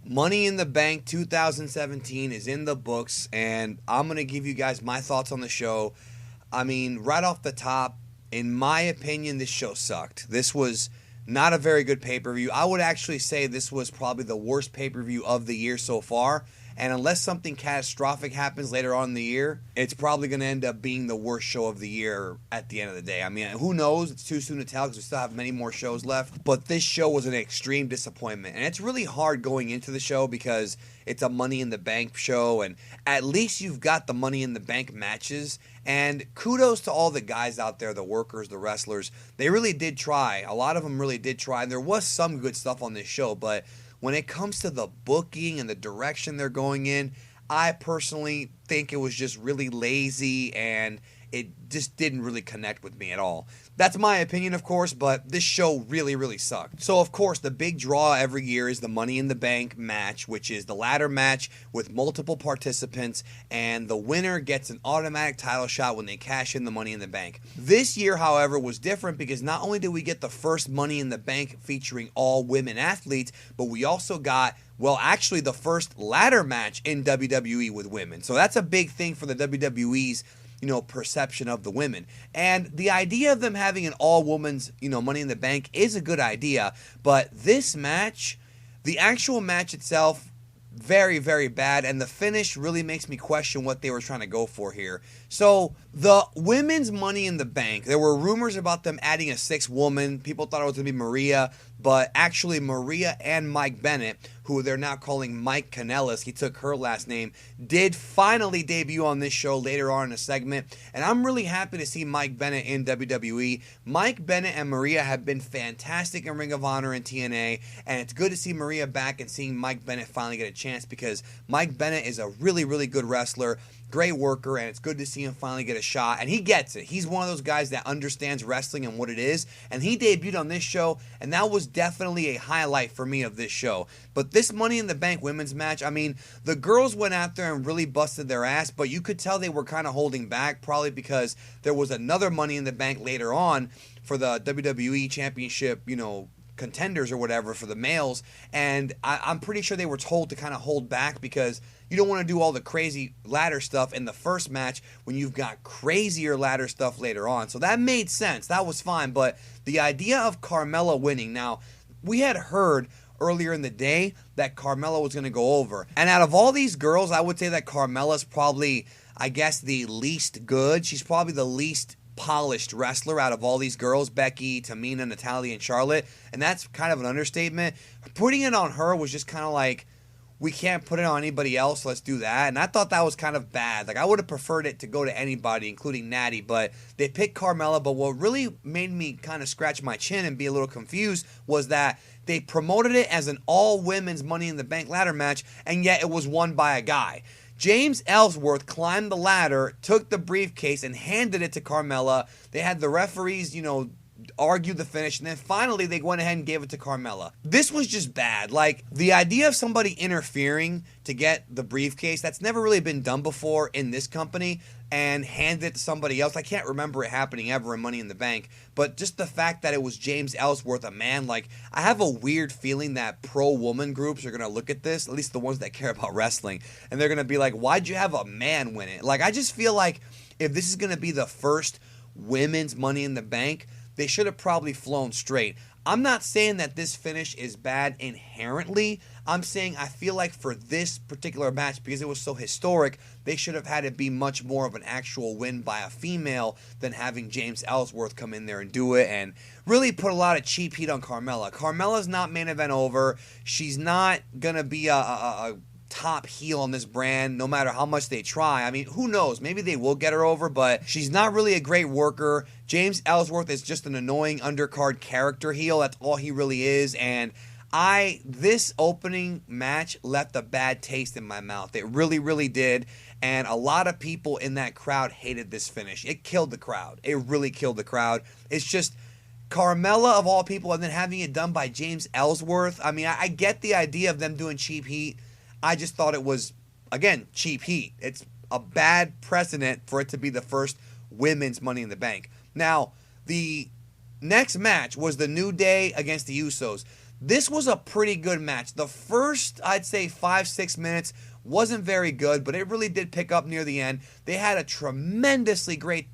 Money in the Bank 2017 is in the books, and I'm going to give you guys my thoughts on the show. I mean, right off the top, in my opinion, this show sucked. This was not a very good pay-per-view. I would actually say this was probably the worst pay-per-view of the year so far. And unless something catastrophic happens later on in the year, it's probably going to end up being the worst show of the year at the end of the day. I mean, who knows? It's too soon to tell because we still have many more shows left. But this show was an extreme disappointment. And it's really hard going into the show because it's a Money in the Bank show. And at least you've got the Money in the Bank matches. And kudos to all the guys out there, the workers, the wrestlers. They really did try. A lot of them really did try. And there was some good stuff on this show, but when it comes to the booking and the direction they're going in, I personally think it was just really lazy and it just didn't really connect with me at all. That's my opinion, of course, but this show really, really sucked. So, of course, the big draw every year is the Money in the Bank match, which is the ladder match with multiple participants, and the winner gets an automatic title shot when they cash in the Money in the Bank. This year, however, was different because not only did we get the first Money in the Bank featuring all women athletes, but we also got, well, actually the first ladder match in WWE with women. So that's a big thing for the WWE's perception of the women. And the idea of them having an all-women's, Money in the Bank is a good idea. But this match, the actual match itself, very, very bad. And the finish really makes me question what they were trying to go for here. So, the women's Money in the Bank, there were rumors about them adding a sixth woman. People thought it was going to be Maria, but actually Maria and Mike Bennett, who they're now calling Mike Kanellis, he took her last name, did finally debut on this show later on in a segment. And I'm really happy to see Mike Bennett in WWE. Mike Bennett and Maria have been fantastic in Ring of Honor and TNA, and it's good to see Maria back and seeing Mike Bennett finally get a chance because Mike Bennett is a really, really good wrestler. Great worker, and it's good to see him finally get a shot, and he gets it. He's one of those guys that understands wrestling and what it is, and he debuted on this show, and that was definitely a highlight for me of this show. But this Money in the Bank women's match, I mean, the girls went out there and really busted their ass, but you could tell they were kind of holding back, probably because there was another Money in the Bank later on for the WWE Championship, contenders or whatever for the males, and I'm pretty sure they were told to kind of hold back because you don't want to do all the crazy ladder stuff in the first match when you've got crazier ladder stuff later on. So that made sense. That was fine. But the idea of Carmella winning, now, we had heard earlier in the day that Carmella was going to go over. And out of all these girls, I would say that Carmella's probably, I guess, the least good. She's probably the least polished wrestler out of all these girls, Becky, Tamina, Natalya, and Charlotte. And that's kind of an understatement. Putting it on her was just kind of like, we can't put it on anybody else, let's do that. And I thought that was kind of bad. Like, I would have preferred it to go to anybody, including Natty, but they picked Carmella. But what really made me kind of scratch my chin and be a little confused was that they promoted it as an all-women's Money in the Bank ladder match, and yet it was won by a guy. James Ellsworth climbed the ladder, took the briefcase, and handed it to Carmella. They had the referees, argue the finish, and then finally they went ahead and gave it to Carmella. This was just bad. Like, the idea of somebody interfering to get the briefcase, that's never really been done before in this company, and hand it to somebody else. I can't remember it happening ever in Money in the Bank, but just the fact that it was James Ellsworth, a man, like, I have a weird feeling that pro-woman groups are going to look at this, at least the ones that care about wrestling, and they're going to be like, why'd you have a man win it? Like, I just feel like if this is going to be the first women's Money in the Bank, they should have probably flown straight. I'm not saying that this finish is bad inherently. I'm saying I feel like for this particular match, because it was so historic, they should have had it be much more of an actual win by a female than having James Ellsworth come in there and do it and really put a lot of cheap heat on Carmella. Carmella's not main event over. She's not going to be a top heel on this brand no matter how much they try. I mean, who knows? Maybe they will get her over, but she's not really a great worker. James Ellsworth is just an annoying undercard character heel. That's all he really is. And this opening match left a bad taste in my mouth. It really, really did. And a lot of people in that crowd hated this finish. It killed the crowd. It really killed the crowd. It's just Carmella of all people, and then having it done by James Ellsworth. I mean, I get the idea of them doing cheap heat. I just thought it was, again, cheap heat. It's a bad precedent for it to be the first women's Money in the Bank. Now, the next match was the New Day against the Usos. This was a pretty good match. The first, I'd say 5-6 minutes wasn't very good, but it really did pick up near the end. They had a tremendously great,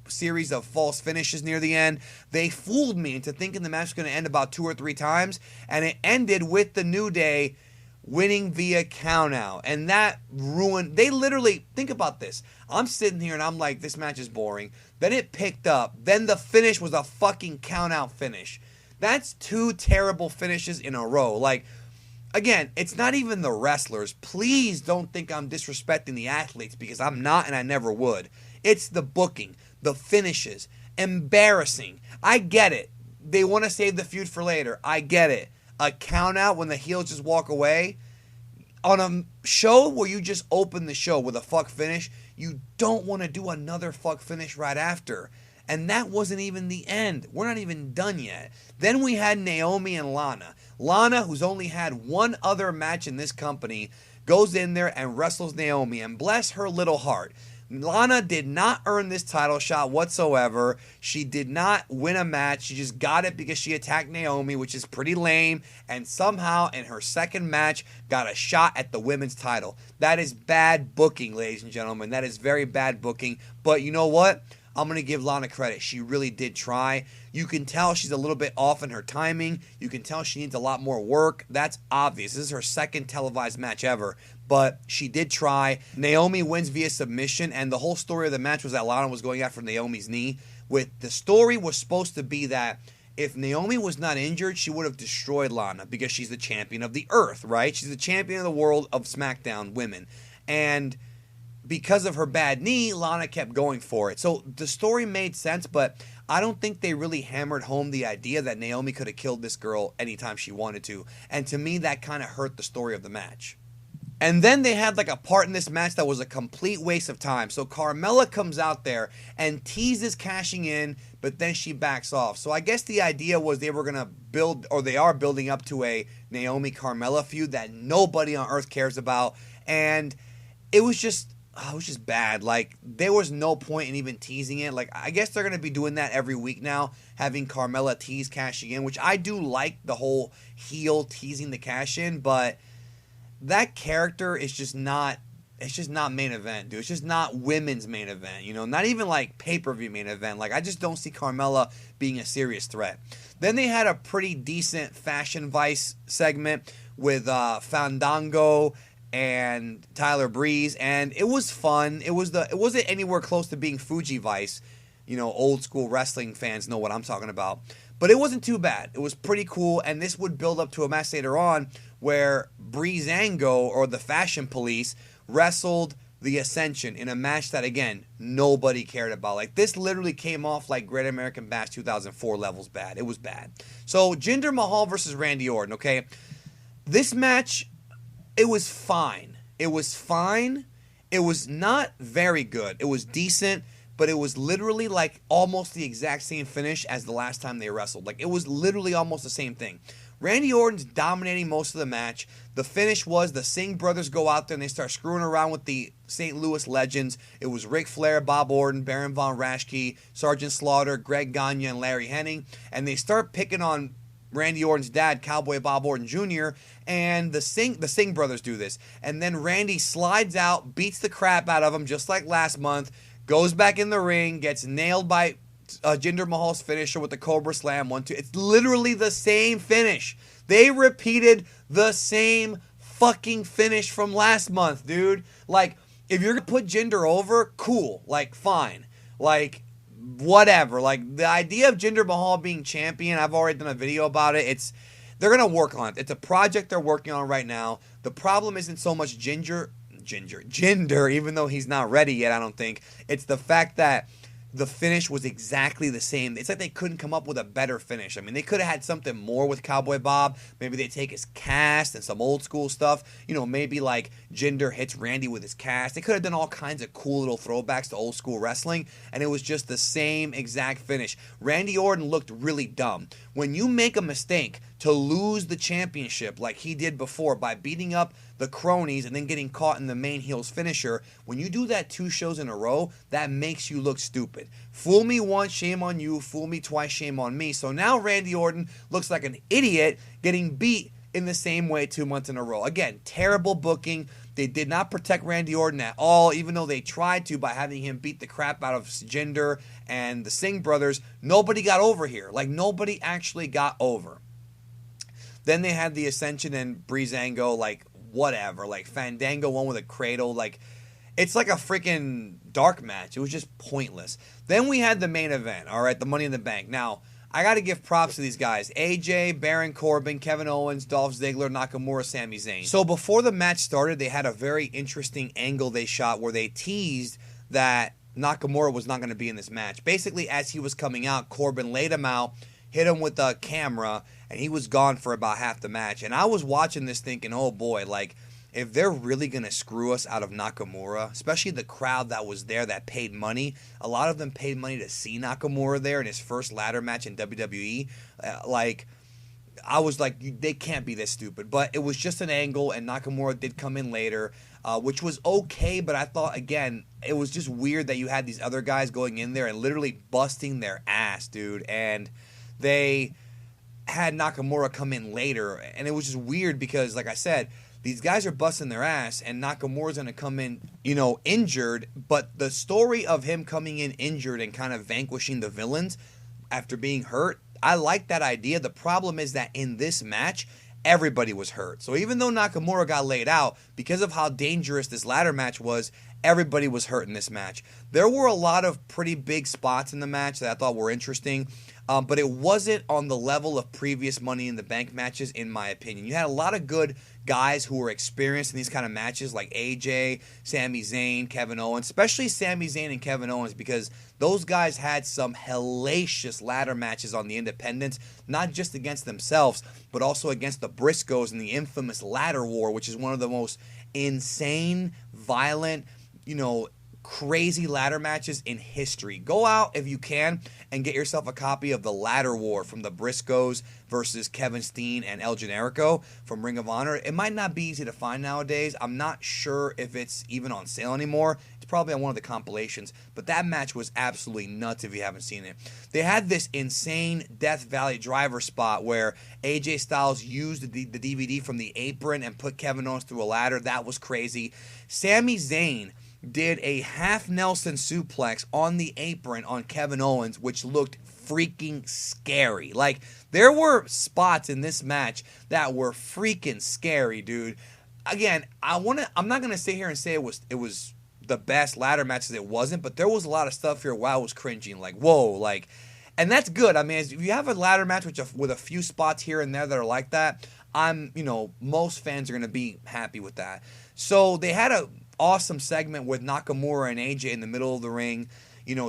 series of false finishes near the end. They fooled me into thinking the match was going to end about 2 or 3 times, and it ended with the New Day winning via countout. And that ruined, they literally, think about this. I'm sitting here and I'm like, this match is boring. Then it picked up. Then the finish was a fucking countout finish. That's 2 terrible finishes in a row. Like, again, it's not even the wrestlers. Please don't think I'm disrespecting the athletes, because I'm not and I never would. It's the booking, the finishes. Embarrassing. I get it. They want to save the feud for later. I get it. A count out when the heels just walk away. On a show where you just open the show with a fuck finish, you don't want to do another fuck finish right after. And that wasn't even the end. We're not even done yet. Then we had Naomi and Lana. Lana, who's only had one other match in this company, goes in there and wrestles Naomi. And bless her little heart, Lana did not earn this title shot whatsoever. She did not win a match. She just got it because she attacked Naomi, which is pretty lame. And somehow in her second match got a shot at the women's title. That is bad booking, ladies and gentlemen. That is very bad booking. But you know what? I'm going to give Lana credit. She really did try. You can tell she's a little bit off in her timing. You can tell she needs a lot more work. That's obvious. This is her second televised match ever. But she did try. Naomi wins via submission, and the whole story of the match was that Lana was going after Naomi's knee. The story was supposed to be that if Naomi was not injured, she would have destroyed Lana because she's the champion of the earth, right? She's the champion of the world of SmackDown women. And because of her bad knee, Lana kept going for it. So the story made sense, but I don't think they really hammered home the idea that Naomi could have killed this girl anytime she wanted to. And to me, that kind of hurt the story of the match. And then they had like a part in this match that was a complete waste of time. So Carmella comes out there and teases cashing in, but then she backs off. So I guess the idea was they were going to build, or they are building up to a Naomi-Carmella feud that nobody on earth cares about. And it was just bad. Like, there was no point in even teasing it. Like, I guess they're going to be doing that every week now, having Carmella tease cashing in, which I do like, the whole heel teasing the cash in, but that character is just not, it's just not main event, dude. It's just not women's main event, not even like pay-per-view main event. Like, I just don't see Carmella being a serious threat. Then they had a pretty decent Fashion Vice segment with Fandango and Tyler Breeze, and it was fun. It wasn't anywhere close to being Fuji Vice. Old school wrestling fans know what I'm talking about. But it wasn't too bad. It was pretty cool, and this would build up to a match later on where Breezango, or the Fashion Police, wrestled the Ascension in a match that, again, nobody cared about. Like, this literally came off like Great American Bash 2004 levels bad. It was bad. So, Jinder Mahal versus Randy Orton, okay? This match, it was fine. It was fine. It was not very good. It was decent, but it was literally like almost the exact same finish as the last time they wrestled. Like, it was literally almost the same thing. Randy Orton's dominating most of the match. The finish was the Singh brothers go out there and they start screwing around with the St. Louis legends. It was Ric Flair, Bob Orton, Baron Von Raschke, Sergeant Slaughter, Greg Gagne, and Larry Hennig. And they start picking on Randy Orton's dad, Cowboy Bob Orton Jr., and the Singh brothers do this. And then Randy slides out, beats the crap out of him just like last month, goes back in the ring, gets nailed by Jinder Mahal's finisher with the Cobra Slam 1-2. It's literally the same finish. They repeated the same fucking finish from last month, dude. Like, if you're going to put Jinder over, cool. Like, fine. Like, whatever. Like, the idea of Jinder Mahal being champion, I've already done a video about it. They're going to work on it. It's a project they're working on right now. The problem isn't so much Jinder, even though he's not ready yet, I don't think. It's the fact that the finish was exactly the same. It's like they couldn't come up with a better finish. I mean, they could have had something more with Cowboy Bob. Maybe they take his cast and some old school stuff. Maybe like Jinder hits Randy with his cast. They could have done all kinds of cool little throwbacks to old school wrestling, and it was just the same exact finish. Randy Orton looked really dumb. When you make a mistake, to lose the championship like he did before by beating up the cronies and then getting caught in the main heel's finisher, when you do that 2 shows in a row, that makes you look stupid. Fool me once, shame on you. Fool me twice, shame on me. So now Randy Orton looks like an idiot getting beat in the same way 2 months in a row. Again, terrible booking. They did not protect Randy Orton at all, even though they tried to by having him beat the crap out of Jinder and the Singh brothers. Nobody got over here. Like, nobody actually got over. Then they had the Ascension and Breezango, like, whatever. Like, Fandango won with a cradle. Like, it's like a freaking dark match. It was just pointless. Then we had the main event, all right, the Money in the Bank. Now, I got to give props to these guys. AJ, Baron Corbin, Kevin Owens, Dolph Ziggler, Nakamura, Sami Zayn. So before the match started, they had a very interesting angle they shot where they teased that Nakamura was not going to be in this match. Basically, as he was coming out, Corbin laid him out, hit him with a camera, and he was gone for about half the match. And I was watching this thinking, oh boy, like, if they're really going to screw us out of Nakamura, especially the crowd that was there that paid money, a lot of them paid money to see Nakamura there in his first ladder match in WWE. I was like, they can't be this stupid. But it was just an angle, and Nakamura did come in later, which was okay. But I thought, again, it was just weird that you had these other guys going in there and literally busting their ass, dude. And they had Nakamura come in later. And it was just weird because, like I said, these guys are busting their ass, and Nakamura's going to come in, injured. But the story of him coming in injured and kind of vanquishing the villains after being hurt, I like that idea. The problem is that in this match, everybody was hurt. So even though Nakamura got laid out, because of how dangerous this ladder match was, everybody was hurt in this match. There were a lot of pretty big spots in the match that I thought were interesting. But it wasn't on the level of previous Money in the Bank matches, in my opinion. You had a lot of good guys who were experienced in these kind of matches, like AJ, Sami Zayn, Kevin Owens, especially Sami Zayn and Kevin Owens, because those guys had some hellacious ladder matches on the independents, not just against themselves, but also against the Briscoes in the infamous Ladder War, which is one of the most insane, violent, crazy ladder matches in history. Go out if you can and get yourself a copy of the Ladder War from the Briscoes versus Kevin Steen and El Generico from Ring of Honor. It might not be easy to find nowadays. I'm not sure if it's even on sale anymore. It's probably on one of the compilations, but that match was absolutely nuts if you haven't seen it. They had this insane Death Valley Driver spot where AJ Styles used the DVD from the apron and put Kevin Owens through a ladder. That was crazy. Sami Zayn did a half Nelson suplex on the apron on Kevin Owens, which looked freaking scary. Like, there were spots in this match that were freaking scary, dude. Again, I'm not gonna sit here and say it was the best ladder matches. It wasn't, but there was a lot of stuff here where I was cringing, like, whoa, like, and that's good. I mean, if you have a ladder match with a few spots here and there that are like that, most fans are gonna be happy with that. So they had a awesome segment with Nakamura and AJ in the middle of the ring,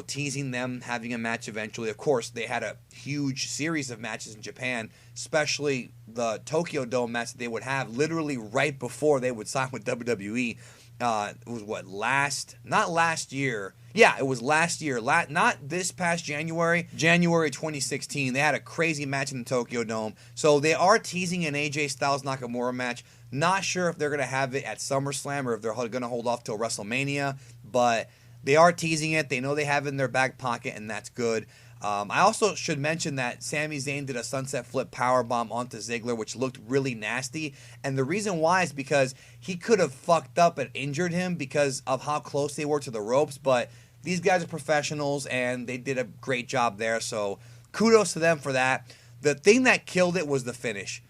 teasing them having a match eventually. Of course, they had a huge series of matches in Japan, especially the Tokyo Dome match that they would have literally right before they would sign with WWE. It was not last year. Yeah, it was last year. Not this past January 2016. They had a crazy match in the Tokyo Dome. So they are teasing an AJ Styles Nakamura match. Not sure if they're going to have it at SummerSlam or if they're going to hold off till WrestleMania, but they are teasing it. They know they have it in their back pocket, and that's good. I also should mention that Sami Zayn did a sunset flip powerbomb onto Ziggler, which looked really nasty. And the reason why is because he could have fucked up and injured him because of how close they were to the ropes. But these guys are professionals, and they did a great job there. So kudos to them for that. The thing that killed it was the finish.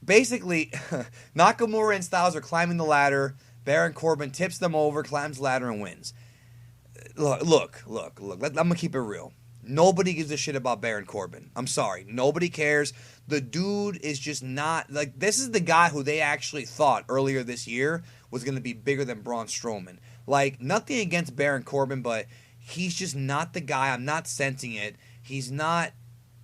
Basically, Nakamura and Styles are climbing the ladder. Baron Corbin tips them over, climbs the ladder, and wins. Look. I'm going to keep it real. Nobody gives a shit about Baron Corbin. I'm sorry. Nobody cares. The dude is just not... Like, this is the guy who they actually thought earlier this year was going to be bigger than Braun Strowman. Like, nothing against Baron Corbin, but he's just not the guy. I'm not sensing it. He's not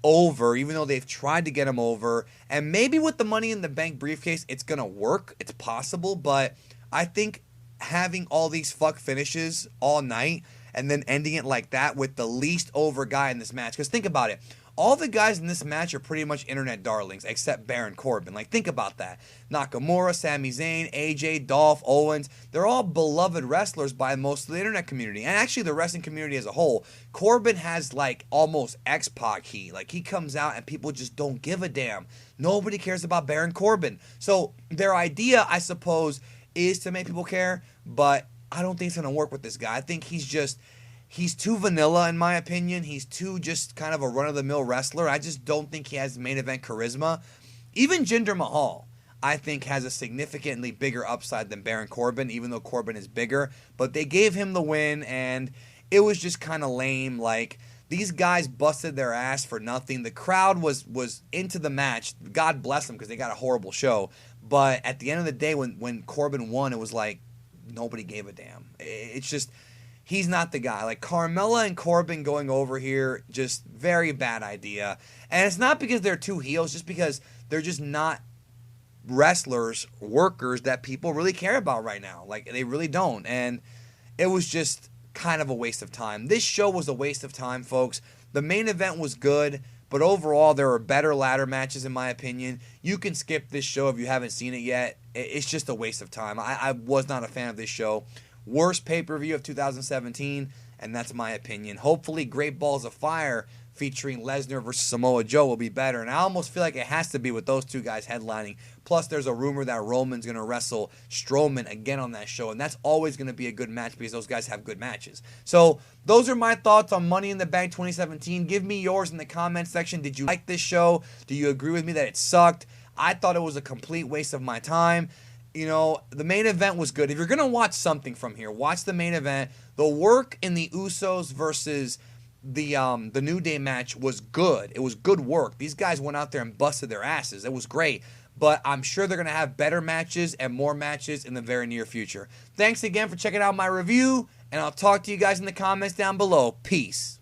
over, even though they've tried to get him over. And maybe with the Money in the Bank briefcase, it's going to work. It's possible, but I think having all these fuck finishes all night and then ending it like that with the least over guy in this match. Because think about it. all the guys in this match are pretty much internet darlings, except Baron Corbin. Like, think about that. Nakamura, Sami Zayn, AJ, Dolph, Owens, they're all beloved wrestlers by most of the internet community, and actually the wrestling community as a whole. Corbin has, like, almost X-Pac heat. Like, he comes out and people just don't give a damn. Nobody cares about Baron Corbin. So, their idea, I suppose, is to make people care, but I don't think it's going to work with this guy. I think he's too vanilla, in my opinion. He's too just kind of a run-of-the-mill wrestler. I just don't think he has main event charisma. Even Jinder Mahal, I think, has a significantly bigger upside than Baron Corbin, even though Corbin is bigger. But they gave him the win, and it was just kind of lame. Like, these guys busted their ass for nothing. The crowd was into the match. God bless them, because they got a horrible show. But at the end of the day, when Corbin won, it was like nobody gave a damn. It's just, he's not the guy. Like, Carmella and Corbin going over here, just very bad idea. And it's not because they're two heels, just because they're just not wrestlers, workers that people really care about right now. Like, they really don't. And it was just kind of a waste of time. This show was a waste of time, folks. The main event was good, but overall there were better ladder matches, in my opinion. You can skip this show if you haven't seen it yet. It's just a waste of time. I was not a fan of this show. Worst pay-per-view of 2017, and that's my opinion. Hopefully Great Balls of Fire featuring Lesnar versus Samoa Joe will be better, and I almost feel like it has to be with those two guys headlining. Plus, there's a rumor that Roman's going to wrestle Strowman again on that show, and that's always going to be a good match because those guys have good matches. So, those are my thoughts on Money in the Bank 2017. Give me yours in the comments section. Did you like this show? Do you agree with me that it sucked? I thought it was a complete waste of my time. You know, the main event was good. If you're going to watch something from here, watch the main event. The work in the Usos versus the New Day match was good. It was good work. These guys went out there and busted their asses. It was great. But I'm sure they're going to have better matches and more matches in the very near future. Thanks again for checking out my review, and I'll talk to you guys in the comments down below. Peace.